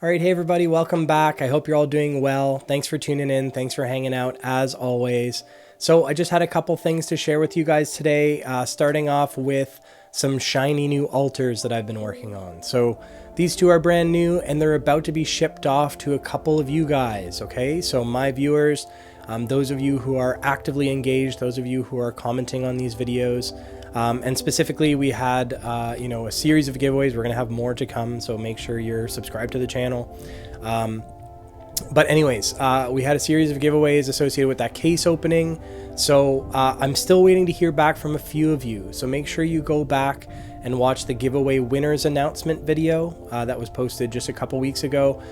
All right, hey everybody, welcome back. I hope you're all doing well. Thanks for tuning in. Thanks for hanging out as always. So I just had a couple things to share with you guys today, starting off with some shiny new altars that I've been working on. So these two are brand new and they're about to be shipped off to a couple of you guys, okay? So my viewers, those of you who are actively engaged, those of you who are commenting on these videos, and specifically we had, a series of giveaways. We're going to have more to come, so make sure you're subscribed to the channel. But anyways, we had a series of giveaways associated with that case opening. So I'm still waiting to hear back from a few of you. So make sure you go back and watch the giveaway winners announcement video that was posted just a couple weeks ago.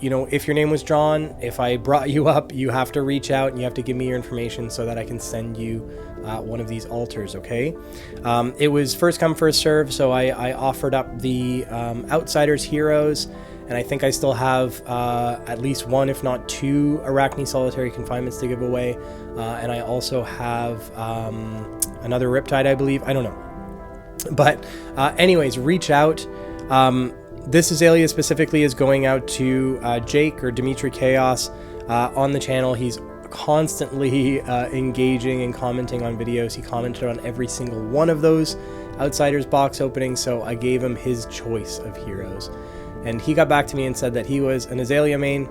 If your name was drawn, if I brought you up, you have to reach out and you have to give me your information so that I can send you one of these altars, okay? It was first come, first serve, so I offered up the Outsiders Heroes, and I think I still have at least one, if not two, Arachne Solitary Confinements to give away, and I also have another Riptide, I believe. I don't know. But anyways, reach out. This Azalea specifically is going out to Jake or Dimitri Chaos on the channel. He's constantly engaging and commenting on videos. He commented on every single one of those Outsiders box openings, so I gave him his choice of heroes. And he got back to me and said that he was an Azalea main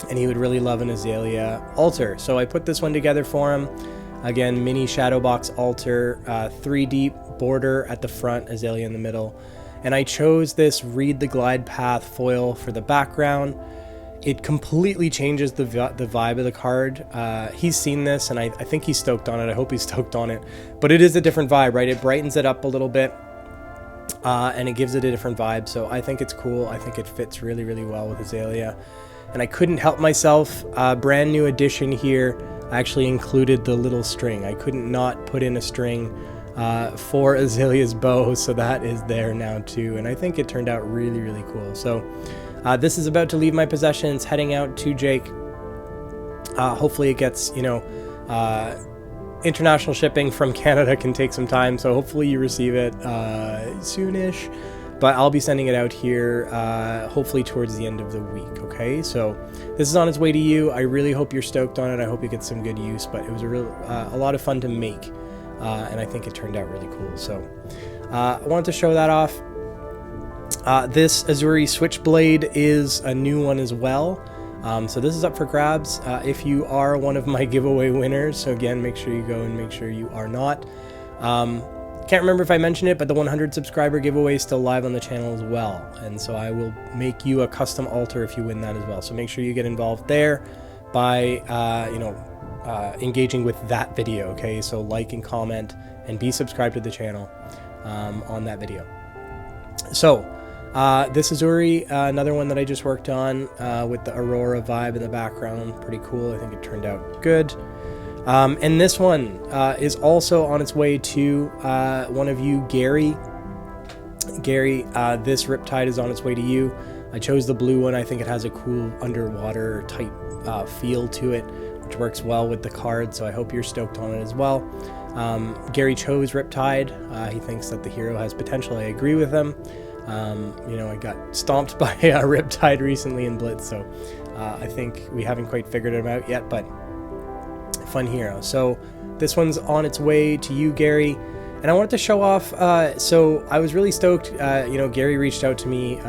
and he would really love an Azalea altar. So I put this one together for him. Again, mini shadow box altar, 3 deep, border at the front, Azalea in the middle. And I chose this Read the Glide Path foil for the background. It completely changes the vibe of the card. He's seen this, and I think he's stoked on it. I hope he's stoked on it. But it is a different vibe, right? It brightens it up a little bit, and it gives it a different vibe. So I think it's cool. I think it fits really, really well with Azalea. And I couldn't help myself. Brand new addition here. I actually included the little string. I couldn't not put in a string for Azalea's bow, so that is there now too, and I think it turned out really, really cool. So this is about to leave my possessions, heading out to Jake. Hopefully it gets, international shipping from Canada can take some time, so hopefully you receive it soonish, but I'll be sending it out here hopefully towards the end of the week, okay? So this is on its way to you. I really hope you're stoked on it. I hope you get some good use, but it was a lot of fun to make. And I think it turned out really cool. So I wanted to show that off. This Azuri Switchblade is a new one as well. So this is up for grabs if you are one of my giveaway winners. So again, make sure you go and make sure you are not. Can't remember if I mentioned it, but the 100 subscriber giveaway is still live on the channel as well. And so I will make you a custom altar if you win that as well. So make sure you get involved there by, engaging with that video, okay? So like and comment and be subscribed to the channel on that video. So this is Uri, another one that I just worked on with the Aurora vibe in the background. Pretty cool. I think it turned out good. And this one is also on its way to one of you, Gary. Gary, this Riptide is on its way to you. I chose the blue one. I think it has a cool underwater type feel to it, which works well with the card, so I hope you're stoked on it as well. Gary chose Riptide. He thinks that the hero has potential. I agree with him. I got stomped by a Riptide recently in Blitz, so I think we haven't quite figured him out yet, but fun hero. So this one's on its way to you, Gary. And I wanted to show off, so I was really stoked. Gary reached out to me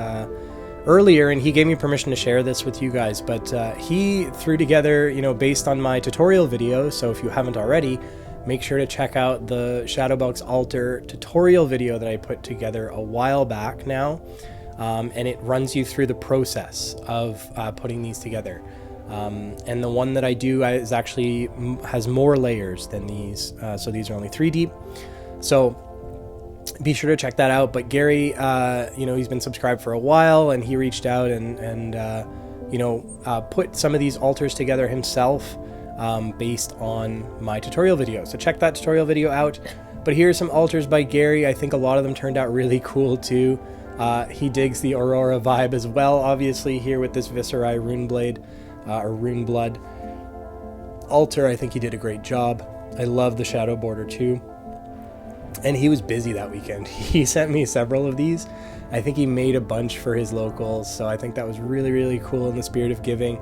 earlier and he gave me permission to share this with you guys, but he threw together, based on my tutorial video. So if you haven't already, make sure to check out the Shadowbox Altar tutorial video that I put together a while back now, and it runs you through the process of putting these together. And the one that I do is actually has more layers than these, so these are only 3 deep. So be sure to check that out. But Gary, he's been subscribed for a while, and he reached out and put some of these altars together himself based on my tutorial video. So check that tutorial video out. But here are some altars by Gary. I think a lot of them turned out really cool too. He digs the Aurora vibe as well, obviously, here with this Viscerai Runeblade or Runeblood altar. I think he did a great job. I love the shadow border too. And he was busy that weekend. He sent me several of these. I think he made a bunch for his locals, so I think that was really, really cool in the spirit of giving.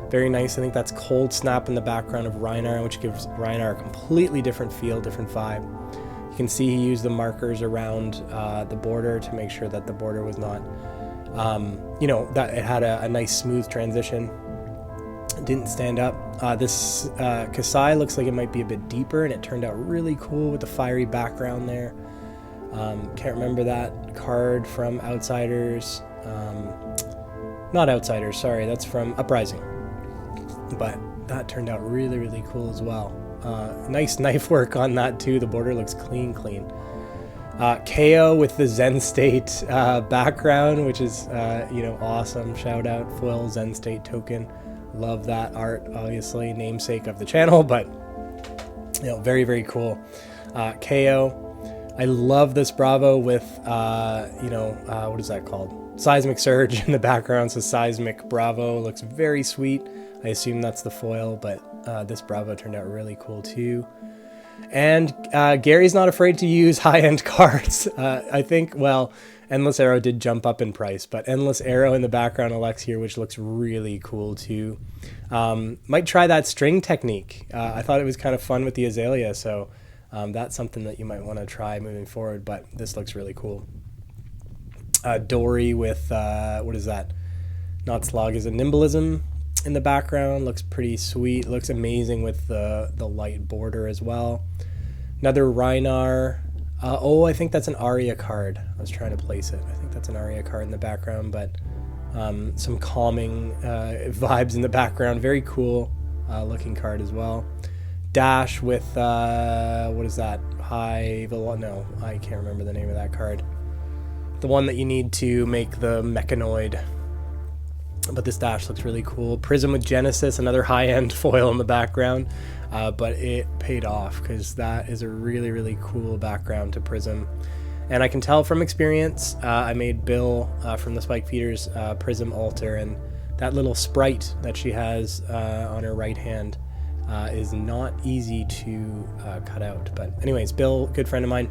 Very nice. I think that's Cold Snap in the background of Reinar, which gives Reinar a completely different feel, different vibe. You can see he used the markers around the border to make sure that the border was not, that it had a nice smooth transition. It didn't stand up. This Kasai looks like it might be a bit deeper, and it turned out really cool with the fiery background there. Can't remember that card from Outsiders. Not Outsiders, sorry, that's from Uprising. But that turned out really, really cool as well. Nice knife work on that too. The border looks clean. KO with the Zen State background, which is awesome. Shout out foil Zen State token. Love that art, obviously namesake of the channel, but very, very cool. KO. I love this Bravo with what is that called? Seismic Surge in the background. So Seismic Bravo looks very sweet. I assume that's the foil, but this Bravo turned out really cool too. And Gary's not afraid to use high-end cards. I think, Endless Arrow did jump up in price, but Endless Arrow in the background Alex here, which looks really cool too. Might try that string technique. I thought it was kind of fun with the Azalea, so that's something that you might want to try moving forward, but this looks really cool. Dory with, what is that? Not Slog, is a Nimblism in the background. Looks pretty sweet. Looks amazing with the light border as well. Another Reinar. I think that's an Aria card. I was trying to place it. I think that's an Aria card in the background, but some calming vibes in the background. Very cool looking card as well. Dash with, what is that? No, I can't remember the name of that card. The one that you need to make the mechanoid. But this Dash looks really cool. Prism with Genesis, another high-end foil in the background. But it paid off because that is a really, really cool background to Prism. And I can tell from experience, I made Bill from the Spike Feeders Prism altar, and that little sprite that she has on her right hand is not easy to cut out. But anyways, Bill, good friend of mine.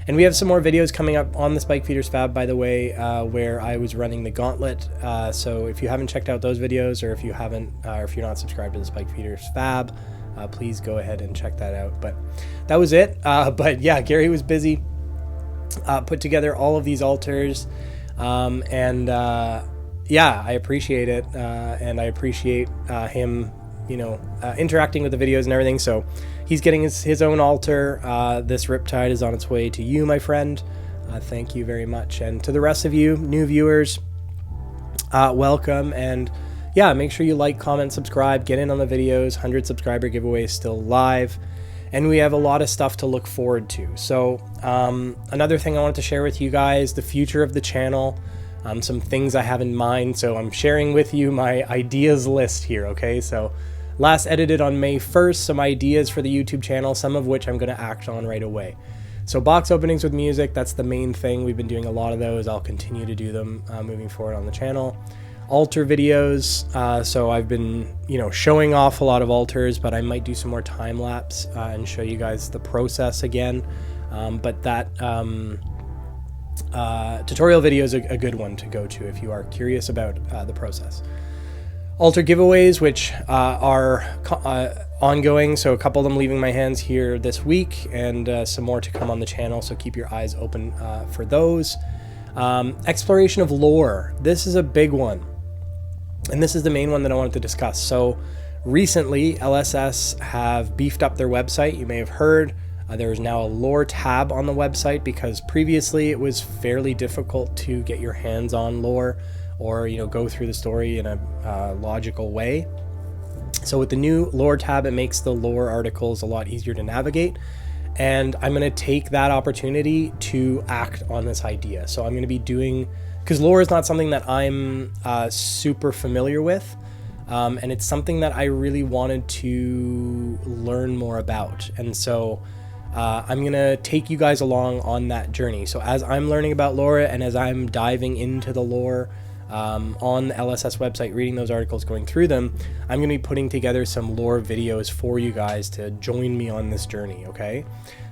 And we have some more videos coming up on the Spike Feeders Fab, by the way, where I was running the gauntlet. So if you haven't checked out those videos, or if you haven't, or if you're not subscribed to the Spike Feeders Fab, please go ahead and check that out. But that was it. But yeah, Gary was busy, put together all of these altars, and yeah, I appreciate it, and I appreciate him, interacting with the videos and everything. So he's getting his own altar. This Riptide is on its way to you, my friend. Thank you very much. And to the rest of you, new viewers, welcome. And yeah, make sure you like, comment, subscribe, get in on the videos. 100 subscriber giveaway is still live. And we have a lot of stuff to look forward to. So another thing I wanted to share with you guys, the future of the channel, some things I have in mind. So I'm sharing with you my ideas list here, okay? So last edited on May 1st, some ideas for the YouTube channel, some of which I'm going to act on right away. So box openings with music, that's the main thing. We've been doing a lot of those. I'll continue to do them moving forward on the channel. Altar videos, so I've been, showing off a lot of altars, but I might do some more time lapse and show you guys the process again. But that tutorial video is a good one to go to if you are curious about the process. Altar giveaways, which are ongoing, so a couple of them leaving my hands here this week, and some more to come on the channel, so keep your eyes open for those. Exploration of lore, this is a big one, and this is the main one that I wanted to discuss. So recently, LSS have beefed up their website. You may have heard there is now a lore tab on the website, because previously it was fairly difficult to get your hands on lore, or go through the story in a logical way. So with the new lore tab, it makes the lore articles a lot easier to navigate, and I'm going to take that opportunity to act on this idea. So I'm going to be doing, because lore is not something that I'm super familiar with, and it's something that I really wanted to learn more about, and so I'm going to take you guys along on that journey. So as I'm learning about lore, and as I'm diving into the lore, on the LSS website, reading those articles, going through them. I'm going to be putting together some lore videos for you guys to join me on this journey, okay?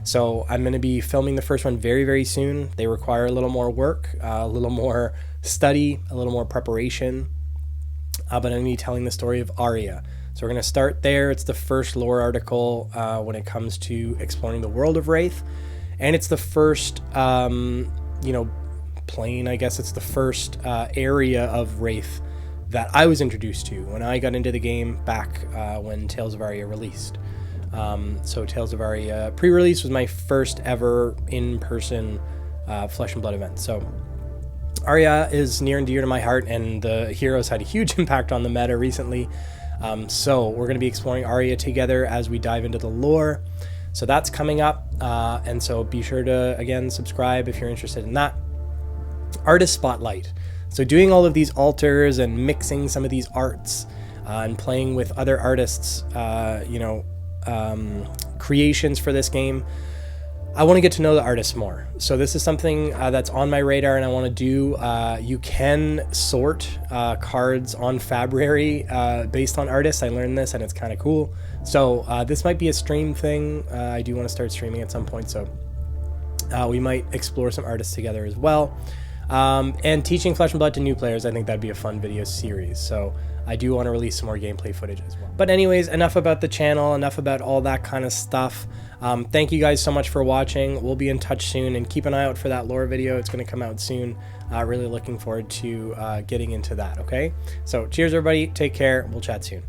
So I'm going to be filming the first one very, very soon. They require a little more work, a little more study, a little more preparation, but I'm going to be telling the story of Arya. So we're going to start there. It's the first lore article when it comes to exploring the world of Wraith. And it's the first, plane, I guess it's the first area of Wraith that I was introduced to when I got into the game back when Tales of Arya released. So Tales of Arya pre-release was my first ever in-person Flesh and Blood event. So Arya is near and dear to my heart, and the heroes had a huge impact on the meta recently. So we're going to be exploring Arya together as we dive into the lore. So that's coming up, and so be sure to, again, subscribe if you're interested in that. Artist Spotlight. So doing all of these altars and mixing some of these arts and playing with other artists, creations for this game. I want to get to know the artists more. So this is something that's on my radar and I want to do. You can sort cards on Fabrary based on artists. I learned this and it's kind of cool. So this might be a stream thing. I do want to start streaming at some point. So we might explore some artists together as well. And teaching Flesh and Blood to new players, I think that'd be a fun video series. So I do want to release some more gameplay footage as well. But anyways, enough about the channel, enough about all that kind of stuff. Thank you guys so much for watching. We'll be in touch soon, and keep an eye out for that lore video. It's going to come out soon. Really looking forward to getting into that, okay? So cheers, everybody. Take care. We'll chat soon.